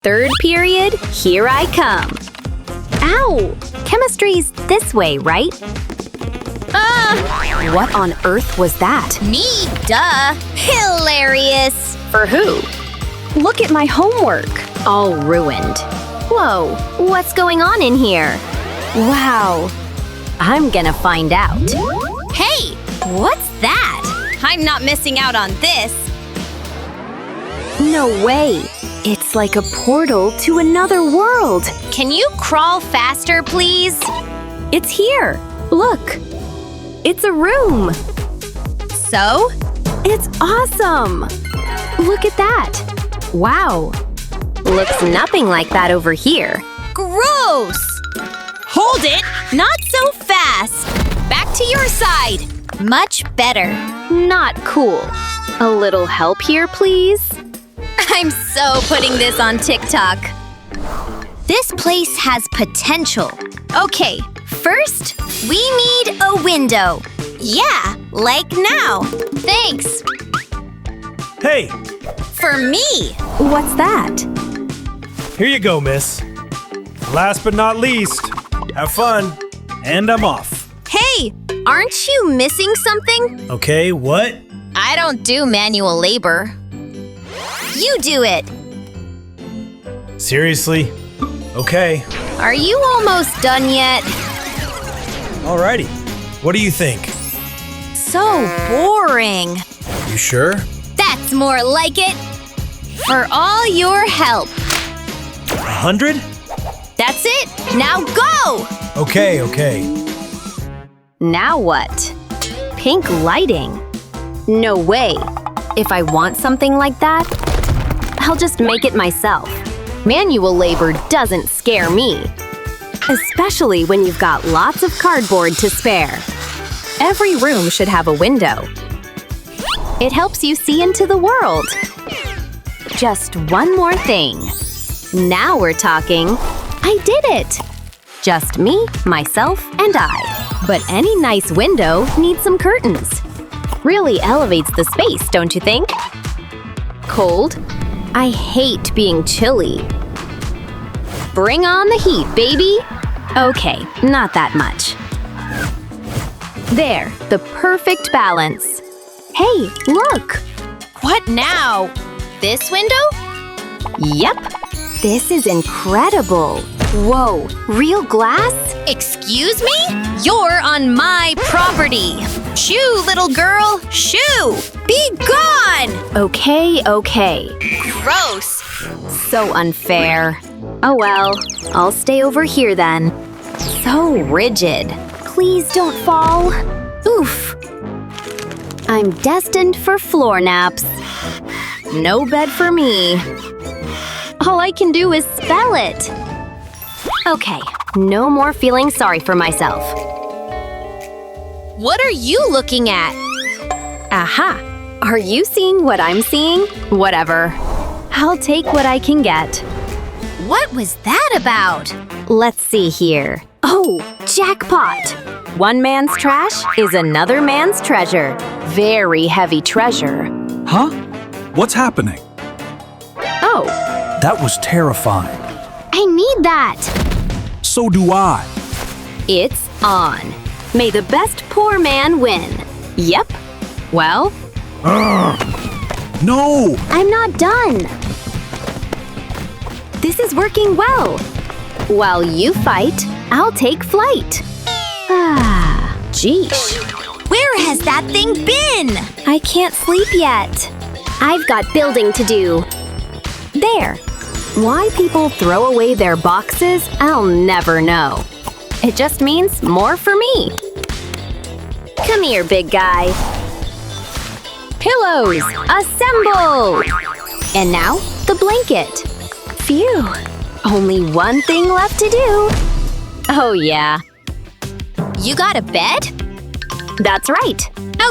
Third period, here I come. Ow! Chemistry's this way, right? What on earth was that? Me, duh. Hilarious. For who? Look at my homework. All ruined. Whoa, what's going on in here? Wow. I'm gonna find out. Hey, what's that? I'm not missing out on this. No way. It's like a portal to another world. Can you crawl faster, please? It's here. Look. It's a room. So? It's awesome. Look at that. Wow. Looks nothing like that over here. Gross! Hold it! Not so fast! Back to your side. Much better. Not cool. A little help here, please? I'm so putting this on TikTok. This place has potential. Okay, first, we need a window. Yeah, like now. Thanks. Hey, For me. What's that? here you go, miss. Last but not least, have fun. And I'm off. Hey, aren't you missing something? Okay, what? I don't do manual labor. You do it. Seriously? Okay, Are you almost done yet? alrighty. What do you think? So boring. You sure? That's more like it. For all your help. 100? That's it. Now go! Okay. Now what? Pink lighting. No way. If I want something like that, I'll just make it myself. Manual labor doesn't scare me. Especially when you've got lots of cardboard to spare. Every room should have a window. It helps you see into the world. Just one more thing. Now we're talking. I did it! Just me, myself, and I. But any nice window needs some curtains. Really elevates the space, don't you think? Cold? I hate being chilly. Bring on the heat, baby! Okay, not that much. There, the perfect balance. Hey, look! What now? This window? Yep, this is incredible. Whoa, real glass? Excuse me? You're on my property. Shoo, little girl, shoo! Be gone! Okay. Gross. So unfair. Oh well, I'll stay over here then. So rigid. Please don't fall. Oof. I'm destined for floor naps. No bed for me. All I can do is spell it. Okay, no more feeling sorry for myself. What are you looking at? Aha! Are you seeing what I'm seeing? Whatever. I'll take what I can get. What was that about? Let's see here. Oh, jackpot! One man's trash is another man's treasure. Very heavy treasure. Huh? What's happening? Oh, That was terrifying. I need that. So do I. It's on. May the best poor man win. Yep. Well, No! I'm not done. This is working well. While you fight, I'll take flight. Geesh. Where has that thing been? I can't sleep yet. I've got building to do. There. Why people throw away their boxes, I'll never know. It just means more for me. Come here, big guy. Pillows, assemble! And now, the blanket. Phew. Only one thing left to do. Oh, yeah. You got a bed? That's right.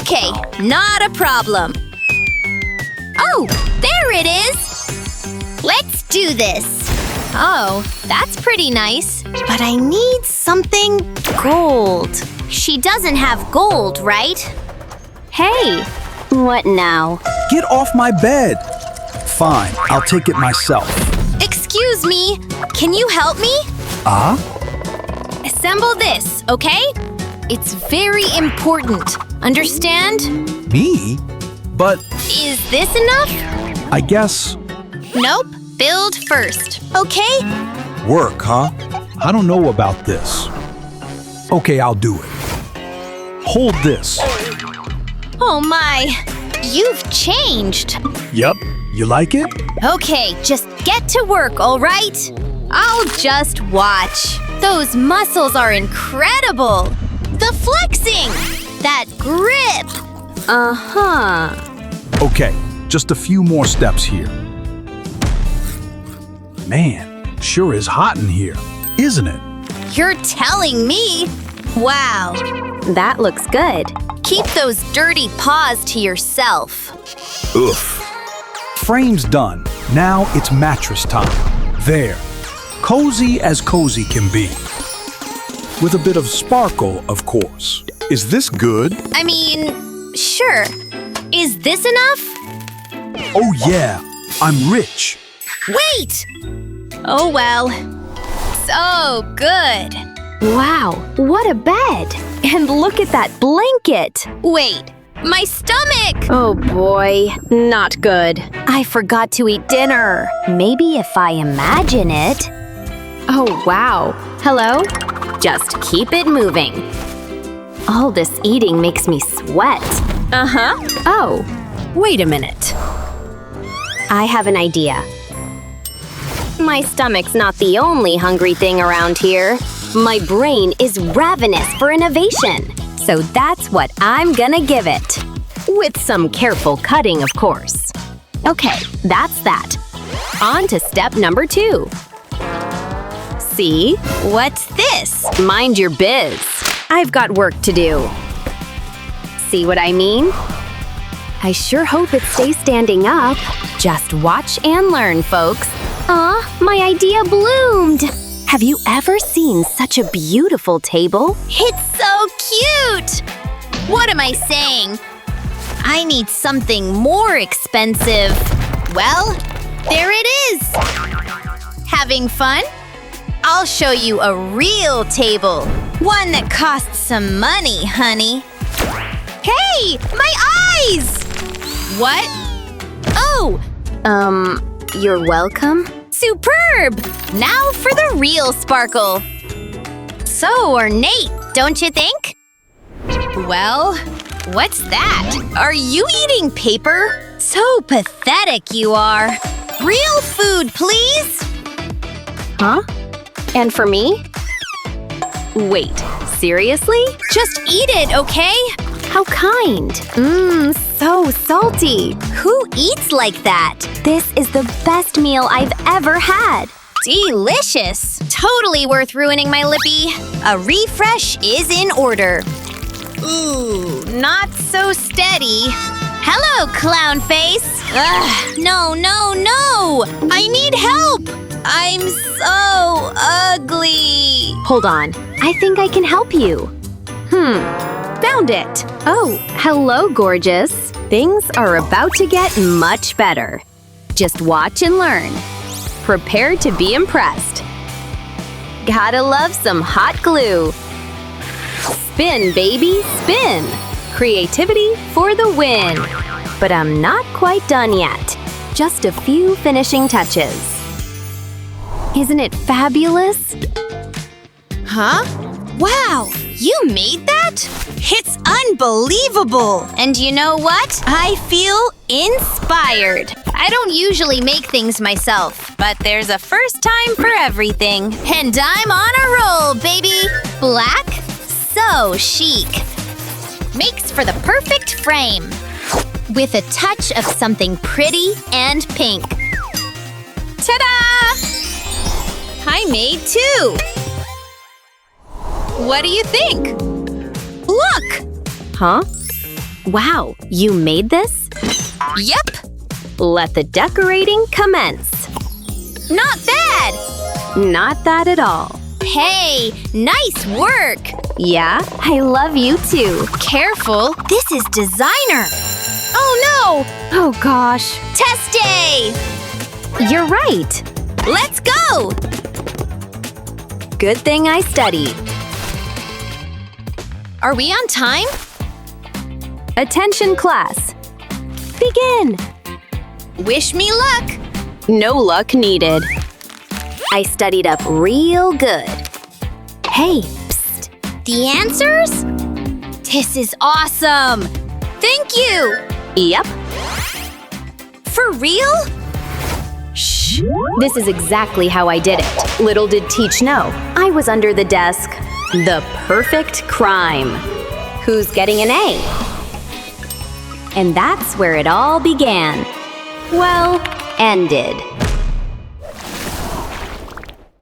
Okay, not a problem. Oh, there it is! Let's do this. Oh, that's pretty nice. But I need something gold. She doesn't have gold, right? Hey, what now? Get off my bed! Fine, I'll take it myself. Excuse me, can you help me? Assemble this, okay? It's very important. Understand? Me? But Is this enough? I guess Nope. Build first, okay? work, huh? I don't know about this. Okay, I'll do it. Hold this. Oh my, you've changed. Yep. You like it? Okay, just get to work, all right? I'll just watch. Those muscles are incredible. The flexing, that grip. Uh-huh. Okay, just a few more steps here. Man, sure is hot in here, isn't it? You're telling me? Wow. That looks good. Keep those dirty paws to yourself. Oof. Frame's done. Now it's mattress time. There. Cozy as cozy can be. With a bit of sparkle, of course. Is this good? I mean, sure. Is this enough? Oh yeah, I'm rich. Wait! Oh well. So good. Wow, what a bed! And look at that blanket! Wait, my stomach! Oh boy, not good. I forgot to eat dinner. Maybe if I imagine it. Oh wow. Hello? Just keep it moving. All this eating makes me sweat. Uh-huh. Oh, wait a minute. I have an idea. My stomach's not the only hungry thing around here. My brain is ravenous for innovation. So that's what I'm gonna give it. With some careful cutting, of course. Okay, that's that. On to step number 2. See? What's this? Mind your biz. I've got work to do. See what I mean? I sure hope it stays standing up. Just watch and learn, folks. Aw, my idea bloomed. Have you ever seen such a beautiful table? It's so cute! What am I saying? I need something more expensive. Well, there it is! Having fun? I'll show you a real table. One that costs some money, honey. Hey! My eyes! What? Oh! You're welcome? Superb! Now for the real sparkle. So ornate, don't you think? Well, what's that? Are you eating paper? So pathetic you are. Real food, please! Huh? And for me? Wait, seriously? Just eat it, okay? How kind. So salty. Who eats like that? This is the best meal I've ever had. Delicious! Totally worth ruining my lippy. A refresh is in order. Ooh, not so steady. Hello, clown face. Ugh, no. I need help. I'm so ugly. Hold on. I think I can help you. Found it. Oh, hello, gorgeous. Things are about to get much better. Just watch and learn. Prepare to be impressed. Gotta love some hot glue. Spin, baby, spin. Creativity for the win. But I'm not quite done yet. Just a few finishing touches. Isn't it fabulous? Huh? Wow, you made that? It's unbelievable! And you know what? I feel inspired. I don't usually make things myself, but there's a first time for everything. And I'm on a roll, baby! Black? So chic. Makes for the perfect frame. With a touch of something pretty and pink. Ta-da! I made 2. What do you think? Look! Huh? Wow, you made this? Yep! Let the decorating commence. Not bad! Not that at all. Hey, nice work! Yeah, I love you too. Careful, this is designer! Oh Oh gosh, no! Test day! you're right. Let's go! Good thing I studied. Are we on time? Attention class. Begin. Wish me luck! No luck needed. I studied up real good. Hey, psst. The answers? This is awesome! Thank you! Yep. For real? Shh. This is exactly how I did it. Little did Teach know. I was under the desk. The perfect crime. Who's getting an A? And that's where it all began. Well, ended.